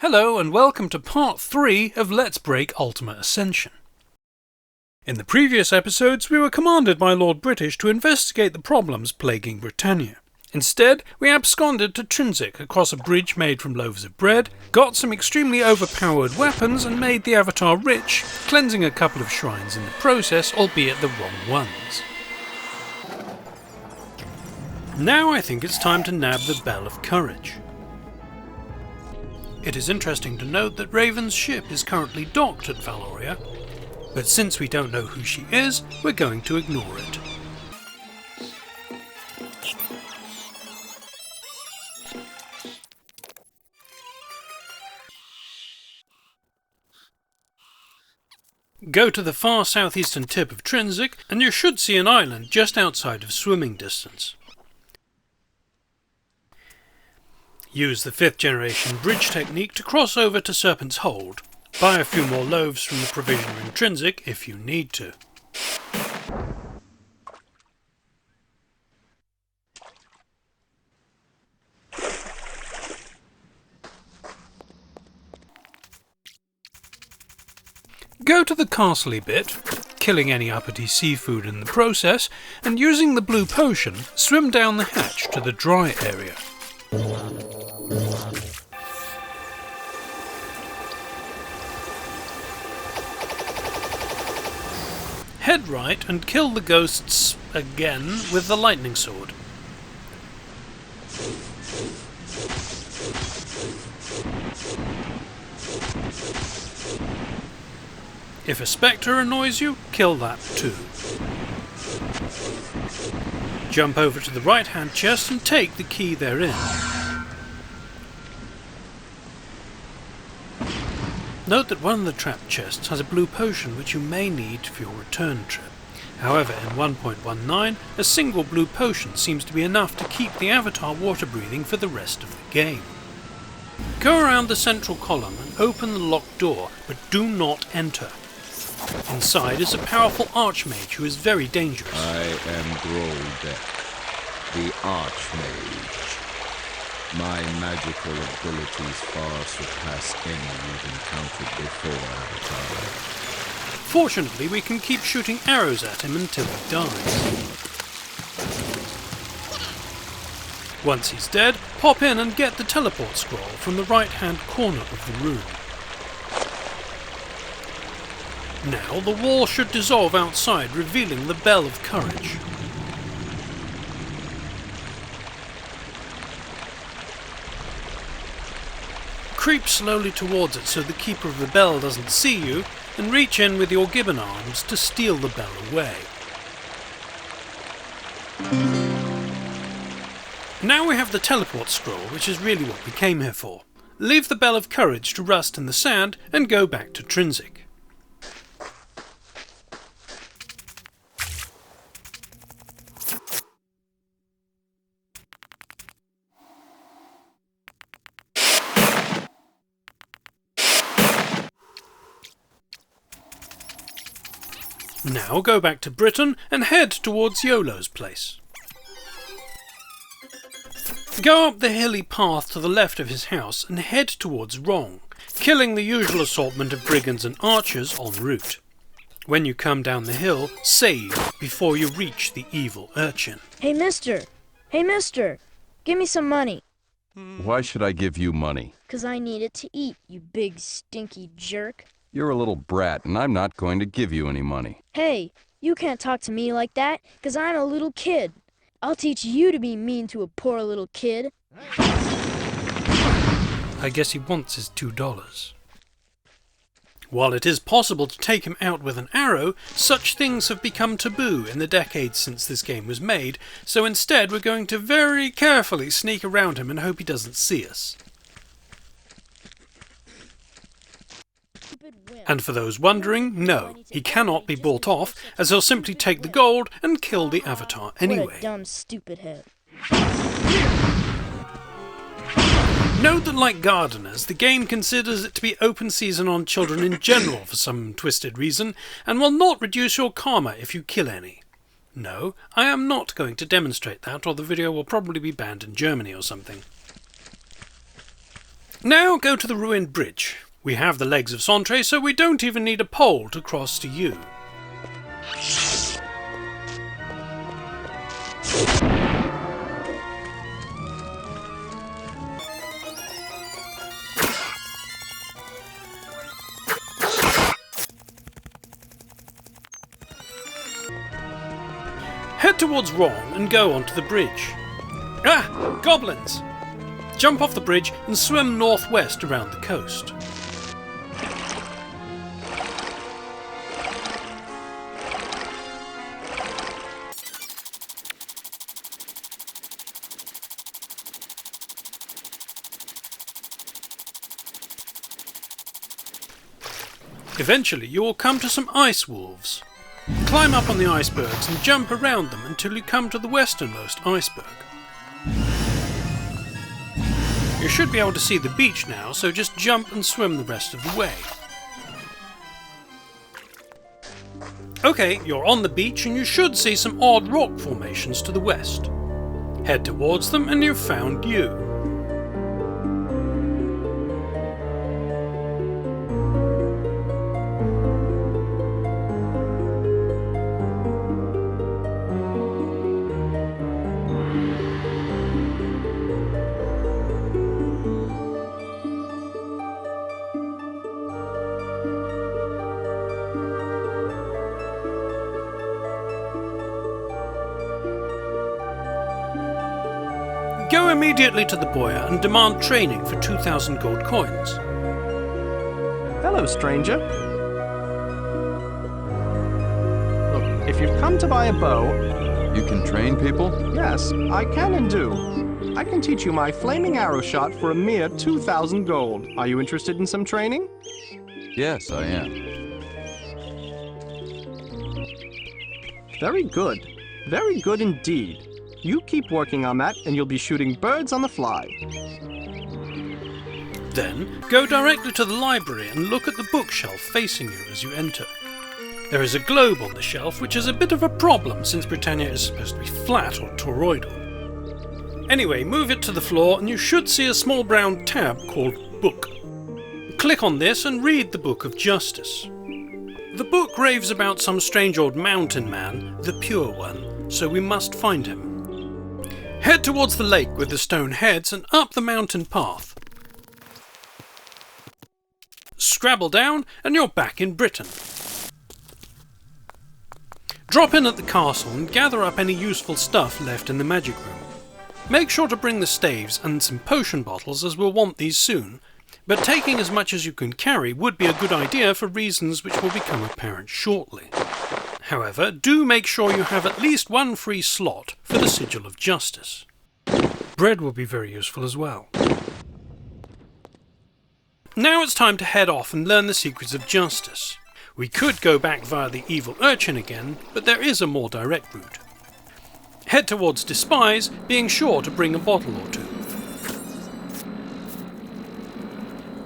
Hello and welcome to part 3 of Let's Break Ultima Ascension. In the previous episodes we were commanded by Lord British to investigate the problems plaguing Britannia. Instead, we absconded to Trinsic across a bridge made from loaves of bread, got some extremely overpowered weapons and made the Avatar rich, cleansing a couple of shrines in the process, albeit the wrong ones. Now I think it's time to nab the Bell of Courage. It is interesting to note that Raven's ship is currently docked at Valoria, but since we don't know who she is, we're going to ignore it. Go to the far southeastern tip of Trinsic, and you should see an island just outside of swimming distance. Use the 5th generation bridge technique to cross over to Serpent's Hold. Buy a few more loaves from the provisioner in Trinsic if you need to. Go to the castle-y bit, killing any uppity seafood in the process, and using the blue potion, swim down the hatch to the dry area. Head right and kill the ghosts again with the lightning sword. If a spectre annoys you, kill that too. Jump over to the right-hand chest and take the key therein. Note that one of the trapped chests has a blue potion which you may need for your return trip. However, in 1.19, a single blue potion seems to be enough to keep the Avatar water-breathing for the rest of the game. Go around the central column and open the locked door, but do not enter. Inside is a powerful Archmage who is very dangerous. I am Groldeck, the Archmage. My magical abilities far surpass any you've encountered before, Avatar. Fortunately, we can keep shooting arrows at him until he dies. Once he's dead, pop in and get the teleport scroll from the right-hand corner of the room. Now the wall should dissolve outside, revealing the Bell of Courage. Creep slowly towards it so the keeper of the bell doesn't see you, and reach in with your gibbon arms to steal the bell away. Now we have the teleport scroll, which is really what we came here for. Leave the Bell of Courage to rust in the sand and go back to Trinsic. Now go back to Britain and head towards Yolo's place. Go up the hilly path to the left of his house and head towards Wrong, killing the usual assortment of brigands and archers en route. When you come down the hill, save before you reach the evil urchin. Hey mister! Hey mister! Give me some money. Why should I give you money? 'Cause I need it to eat, you big stinky jerk. You're a little brat, and I'm not going to give you any money. Hey, you can't talk to me like that, 'cause I'm a little kid. I'll teach you to be mean to a poor little kid. I guess he wants his $2. While it is possible to take him out with an arrow, such things have become taboo in the decades since this game was made, so instead we're going to very carefully sneak around him and hope he doesn't see us. And for those wondering, no, he cannot be bought off, as he'll simply take the gold and kill the Avatar anyway. What a dumb stupid head. Note that like Gardeners, the game considers it to be open season on children in general for some twisted reason, and will not reduce your karma if you kill any. No, I am not going to demonstrate that, or the video will probably be banned in Germany or something. Now go to the ruined bridge. We have the legs of Sontre, so we don't even need a pole to cross to you. Head towards Ron and go onto the bridge. Ah! Goblins! Jump off the bridge and swim northwest around the coast. Eventually you will come to some ice wolves. Climb up on the icebergs and jump around them until you come to the westernmost iceberg. You should be able to see the beach now, so just jump and swim the rest of the way. Okay, you're on the beach and you should see some odd rock formations to the west. Head towards them and you've found you. Go immediately to the boyar and demand training for 2,000 gold coins. Hello, stranger. Look, if you've come to buy a bow... You can train people? Yes, I can and do. I can teach you my flaming arrow shot for a mere 2,000 gold. Are you interested in some training? Yes, I am. Very good. Very good indeed. You keep working on that, and you'll be shooting birds on the fly. Then, go directly to the library and look at the bookshelf facing you as you enter. There is a globe on the shelf, which is a bit of a problem since Britannia is supposed to be flat or toroidal. Anyway, move it to the floor and you should see a small brown tab called Book. Click on this and read the Book of Justice. The book raves about some strange old mountain man, the Pure One, so we must find him. Head towards the lake with the stone heads and up the mountain path. Scrabble down and you're back in Britain. Drop in at the castle and gather up any useful stuff left in the magic room. Make sure to bring the staves and some potion bottles, as we'll want these soon, but taking as much as you can carry would be a good idea for reasons which will become apparent shortly. However, do make sure you have at least one free slot for the Sigil of Justice. Bread will be very useful as well. Now it's time to head off and learn the secrets of justice. We could go back via the evil urchin again, but there is a more direct route. Head towards Despise, being sure to bring a bottle or two.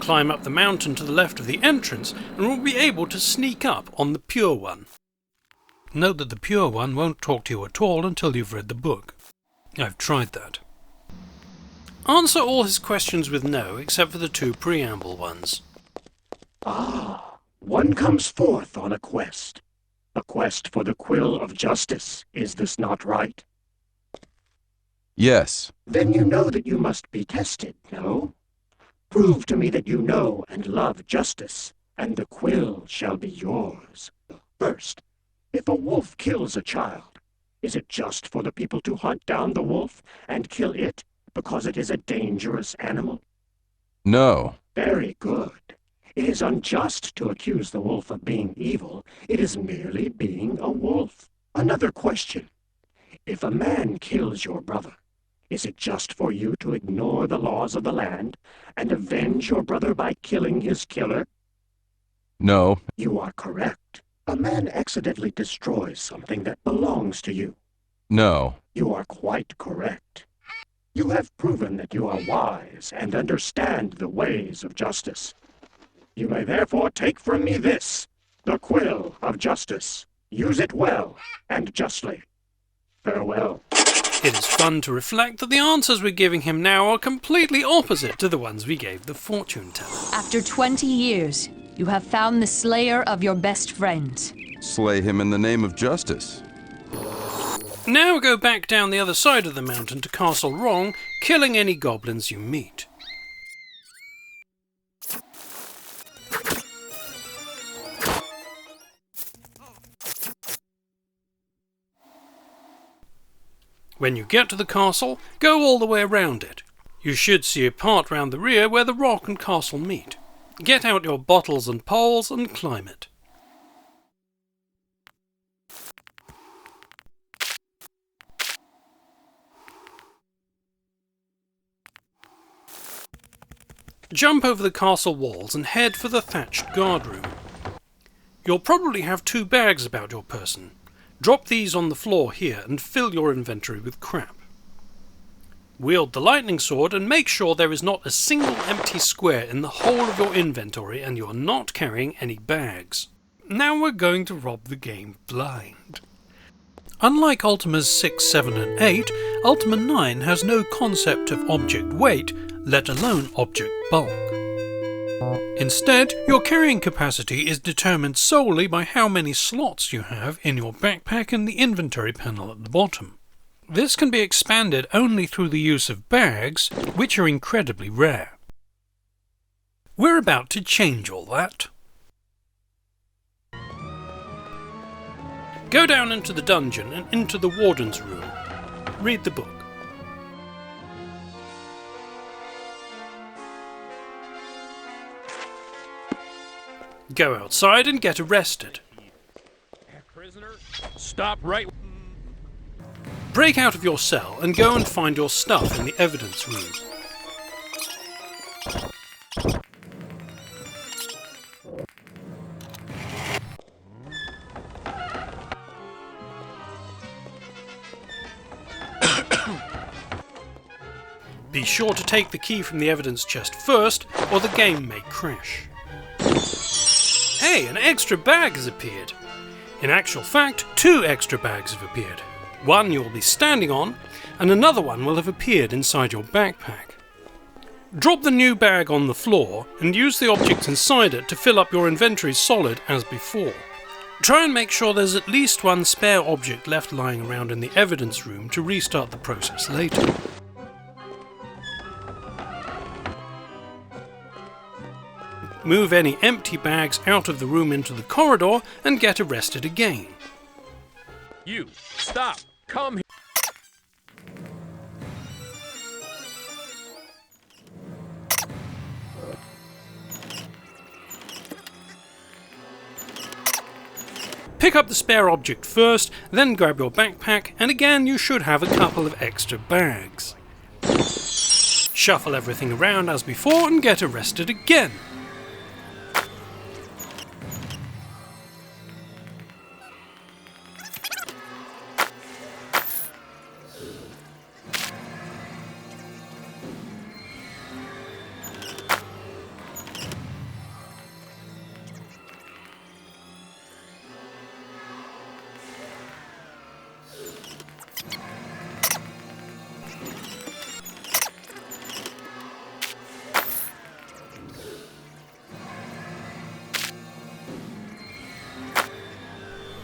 Climb up the mountain to the left of the entrance and we'll be able to sneak up on the Pure One. Note that the Pure One won't talk to you at all until you've read the book. I've tried that. Answer all his questions with no, except for the two preamble ones. Ah, one comes forth on a quest for the quill of justice. Is this not right? Yes. Then you know that you must be tested, no? Prove to me that you know and love justice, and the quill shall be yours. First, if a wolf kills a child, is it just for the people to hunt down the wolf and kill it because it is a dangerous animal? No. Very good. It is unjust to accuse the wolf of being evil. It is merely being a wolf. Another question. If a man kills your brother, is it just for you to ignore the laws of the land and avenge your brother by killing his killer? No. You are correct. A man accidentally destroys something that belongs to you. No. You are quite correct. You have proven that you are wise and understand the ways of justice. You may therefore take from me this, the quill of justice. Use it well and justly. Farewell. It is fun to reflect that the answers we're giving him now are completely opposite to the ones we gave the fortune teller. After 20 years, you have found the slayer of your best friend. Slay him in the name of justice. Now go back down the other side of the mountain to Castle Wrong, killing any goblins you meet. When you get to the castle, go all the way around it. You should see a part round the rear where the rock and castle meet. Get out your bottles and poles and climb it. Jump over the castle walls and head for the thatched guard room. You'll probably have 2 bags about your person. Drop these on the floor here and fill your inventory with crap. Wield the lightning sword and make sure there is not a single empty square in the whole of your inventory and you are not carrying any bags. Now we're going to rob the game blind. Unlike Ultimas 6, 7 and 8, Ultima 9 has no concept of object weight, let alone object bulk. Instead, your carrying capacity is determined solely by how many slots you have in your backpack and the inventory panel at the bottom. This can be expanded only through the use of bags, which are incredibly rare. We're about to change all that. Go down into the dungeon and into the warden's room. Read the book. Go outside and get arrested. Prisoner, stop right. Break out of your cell and go and find your stuff in the evidence room. Be sure to take the key from the evidence chest first, or the game may crash. Hey, an extra bag has appeared. In actual fact, 2 extra bags have appeared. One you'll be standing on, and another one will have appeared inside your backpack. Drop the new bag on the floor, and use the objects inside it to fill up your inventory solid as before. Try and make sure there's at least 1 spare object left lying around in the evidence room to restart the process later. Move any empty bags out of the room into the corridor and get arrested again. You, stop, come here. Pick up the spare object first, then grab your backpack, and again you should have a couple of extra bags. Shuffle everything around as before and get arrested again.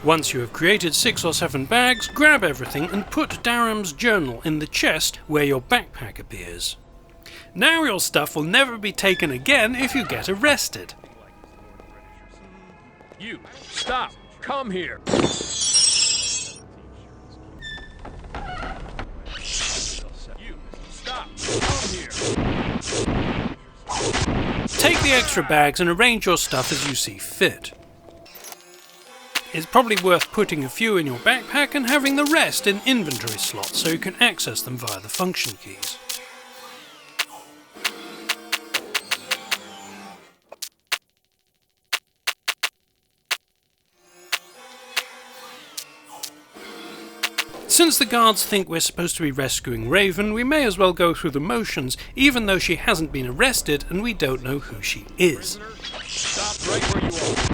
Once you have created 6 or 7 bags, grab everything and put Daram's journal in the chest where your backpack appears. Now your stuff will never be taken again if you get arrested. You, stop, come here. Take the extra bags and arrange your stuff as you see fit. It's probably worth putting a few in your backpack and having the rest in inventory slots so you can access them via the function keys. Since the guards think we're supposed to be rescuing Raven, we may as well go through the motions, even though she hasn't been arrested and we don't know who she is. Stop right where you are.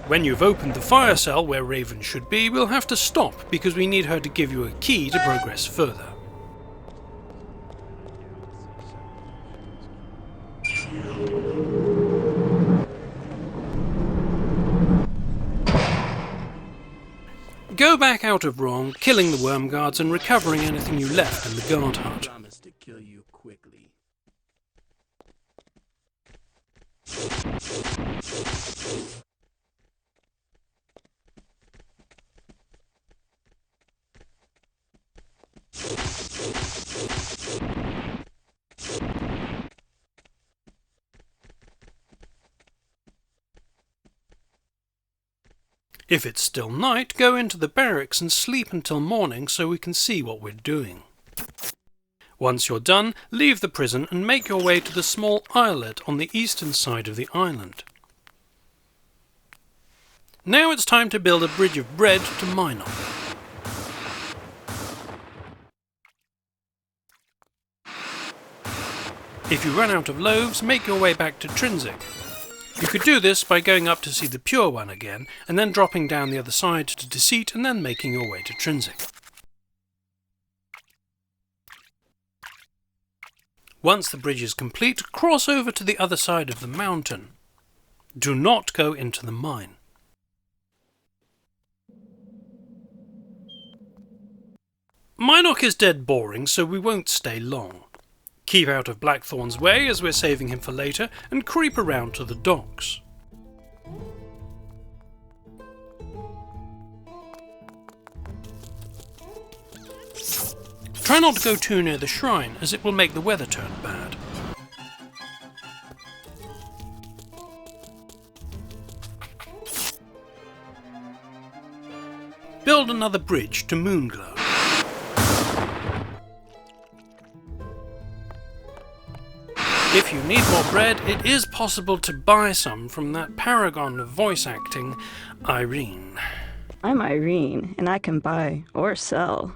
When you've opened the fire cell where Raven should be, we'll have to stop because we need her to give you a key to progress further. Go back out of wrong, killing the worm guards and recovering anything you left in the guard hut. Promise to kill you quickly. If it's still night, go into the barracks and sleep until morning so we can see what we're doing. Once you're done, leave the prison and make your way to the small islet on the eastern side of the island. Now it's time to build a bridge of bread to Minot. If you run out of loaves, make your way back to Trinsic. You could do this by going up to see the Pure One again, and then dropping down the other side to Deceit, and then making your way to Trinsic. Once the bridge is complete, cross over to the other side of the mountain. Do not go into the mine. Minot is dead boring, so we won't stay long. Keep out of Blackthorn's way as we're saving him for later, and creep around to the docks. Try not to go too near the shrine, as it will make the weather turn bad. Build another bridge to Moonglow. If you need more bread, it is possible to buy some from that paragon of voice acting, Irene. I'm Irene, and I can buy or sell.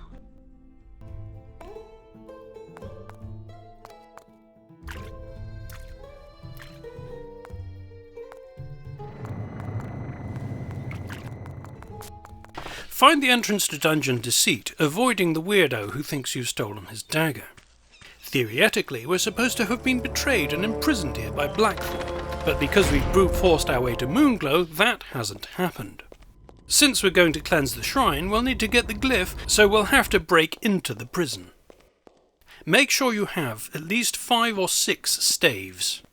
Find the entrance to Dungeon Deceit, avoiding the weirdo who thinks you've stolen his dagger. Theoretically, we're supposed to have been betrayed and imprisoned here by Blackthorn, but because we've brute-forced our way to Moonglow, that hasn't happened. Since we're going to cleanse the shrine, we'll need to get the glyph, so we'll have to break into the prison. Make sure you have at least 5 or 6 staves.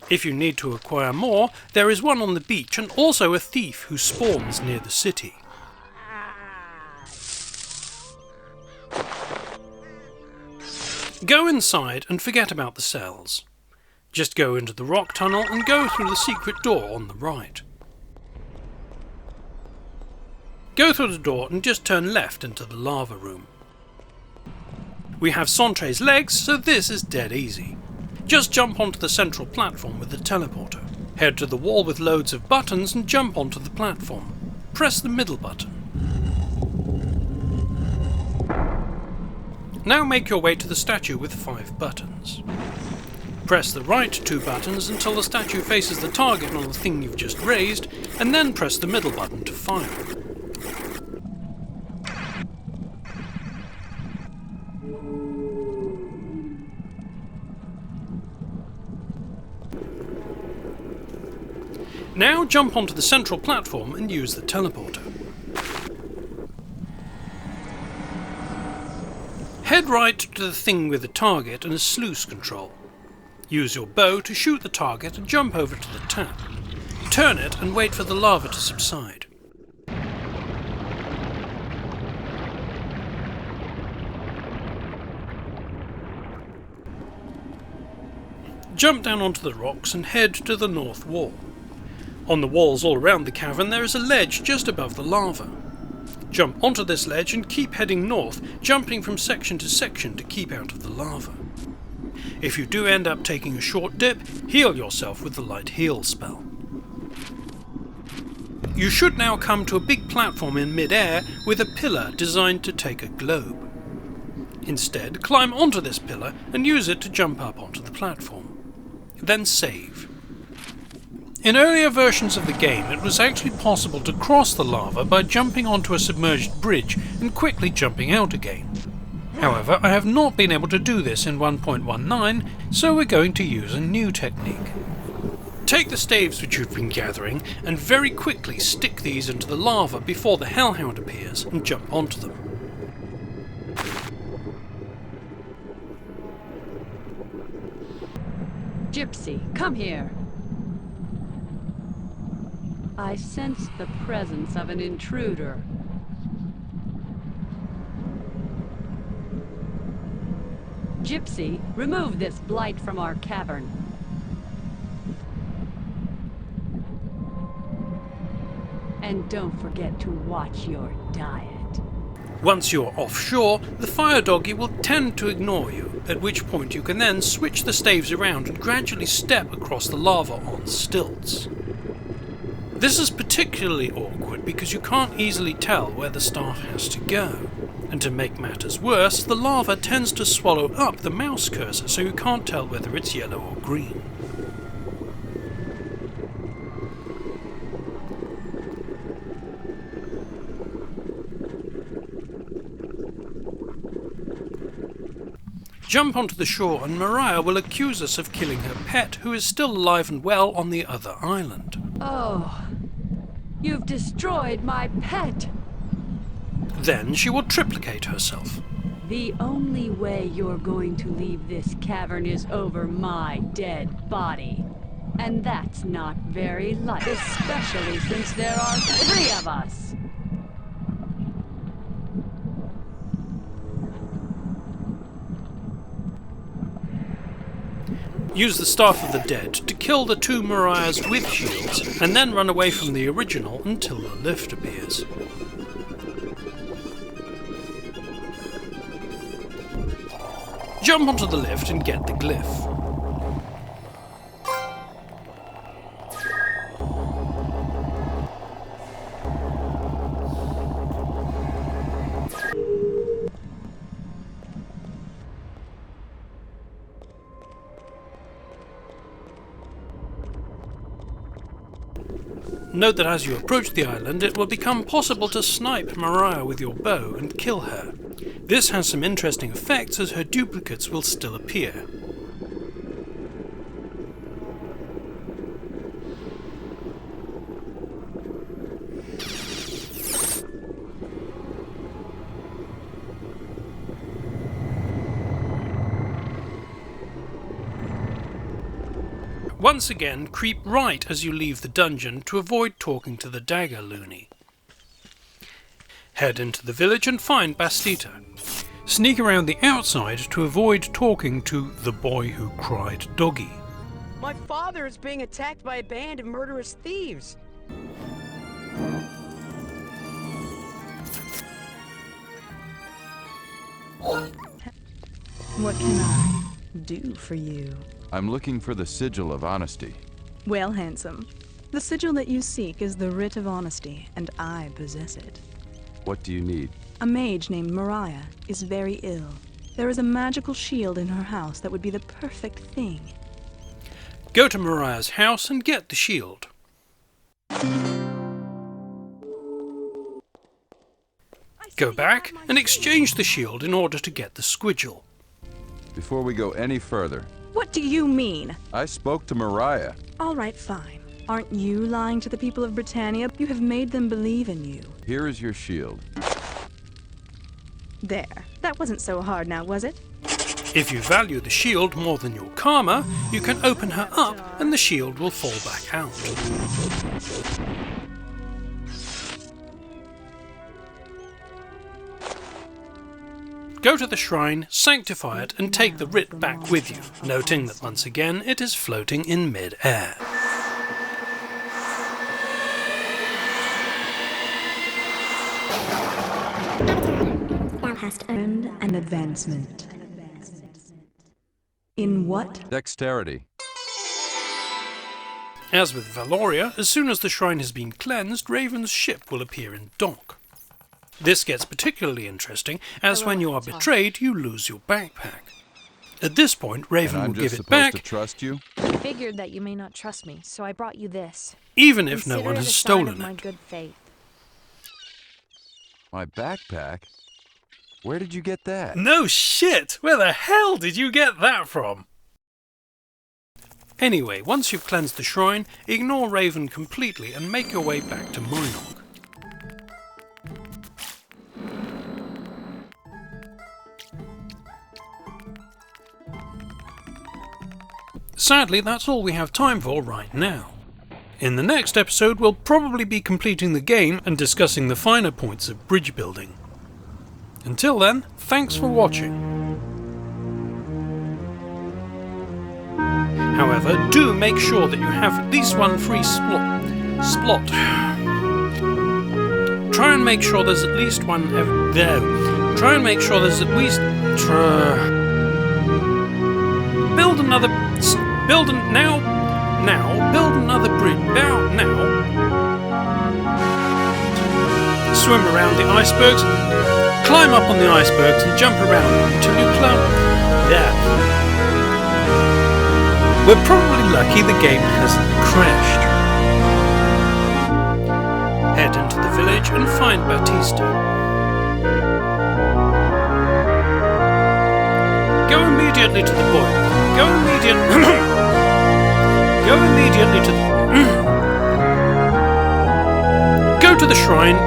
If you need to acquire more, there is one on the beach and also a thief who spawns near the city. Go inside and forget about the cells. Just go into the rock tunnel and go through the secret door on the right. Go through the door and just turn left into the lava room. We have Sentre's legs, so this is dead easy. Just jump onto the central platform with the teleporter. Head to the wall with loads of buttons and jump onto the platform. Press the middle button. Now make your way to the statue with 5 buttons. Press the right 2 buttons until the statue faces the target on the thing you've just raised, and then press the middle button to fire. Now jump onto the central platform and use the teleporter. Head right to the thing with the target and a sluice control. Use your bow to shoot the target and jump over to the tap. Turn it and wait for the lava to subside. Jump down onto the rocks and head to the north wall. On the walls all around the cavern there is a ledge just above the lava. Jump onto this ledge and keep heading north, jumping from section to section to keep out of the lava. If you do end up taking a short dip, heal yourself with the light heal spell. You should now come to a big platform in mid-air with a pillar designed to take a globe. Instead, climb onto this pillar and use it to jump up onto the platform. Then save. In earlier versions of the game, it was actually possible to cross the lava by jumping onto a submerged bridge and quickly jumping out again. However, I have not been able to do this in 1.19, so we're going to use a new technique. Take the staves which you've been gathering and very quickly stick these into the lava before the hellhound appears and jump onto them. Gypsy, come here. I sense the presence of an intruder. Gypsy, remove this blight from our cavern. And don't forget to watch your diet. Once you're offshore, the fire doggy will tend to ignore you, at which point you can then switch the staves around and gradually step across the lava on stilts. This is particularly awkward because you can't easily tell where the staff has to go. And to make matters worse, the lava tends to swallow up the mouse cursor, so you can't tell whether it's yellow or green. Jump onto the shore and Mariah will accuse us of killing her pet, who is still alive and well on the other island. Oh, you've destroyed my pet! Then she will triplicate herself. The only way you're going to leave this cavern is over my dead body. And that's not very likely, especially since there are 3 of us. Use the Staff of the Dead to kill the 2 Mariahs with shields, and then run away from the original until the lift appears. Jump onto the lift and get the glyph. Note that as you approach the island, it will become possible to snipe Mariah with your bow and kill her. This has some interesting effects as her duplicates will still appear. Once again, creep right as you leave the dungeon to avoid talking to the dagger loony. Head into the village and find Bastita. Sneak around the outside to avoid talking to the boy who cried doggy. My father is being attacked by a band of murderous thieves. What can I do for you? I'm looking for the Sigil of Honesty. Well, handsome, the sigil that you seek is the Writ of Honesty, and I possess it. What do you need? A mage named Mariah is very ill. There is a magical shield in her house that would be the perfect thing. Go to Mariah's house and get the shield. Go back and exchange the shield in order to get the squiggle. Before we go any further, What do you mean? I spoke to Mariah. All right, fine. Aren't you lying to the people of Britannia? You have made them believe in you. Here is your shield. There. That wasn't so hard now, was it? If you value the shield more than your karma, you can open her up and the shield will fall back out. Go to the shrine, sanctify it, and take the writ back with you, noting that once again it is floating in mid-air. Thou hast earned an advancement. In what? Dexterity. As with Valoria, as soon as the shrine has been cleansed, Raven's ship will appear in dock. This gets particularly interesting, as when you are betrayed, you lose your backpack. At this point, Raven will give it back. And I'm just supposed to trust you? figured that you may not trust me, so I brought you this. Even if no Consider one it has a sign stolen of my it. good faith. My backpack? Where did you get that? No shit! Where the hell did you get that from? Anyway, once you've cleansed the shrine, ignore Raven completely and make your way back to Minog. Sadly, that's all we have time for right now. In the next episode, we'll probably be completing the game and discussing the finer points of bridge building. Until then, thanks for watching. However, do make sure that you have at least one free splot. Try and make sure there's at least one there. Try and make sure there's at least... Build another... Build another bridge. Now. Swim around the icebergs. Climb up on the icebergs and jump around until you climb. There. We're probably lucky the game hasn't crashed. Head into the village and find Batista. Go immediately to the boy. Go immediately to the... Go to the shrine.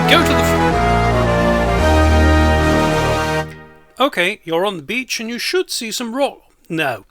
Go to the... Okay, you're on the beach and you should see some rock... No.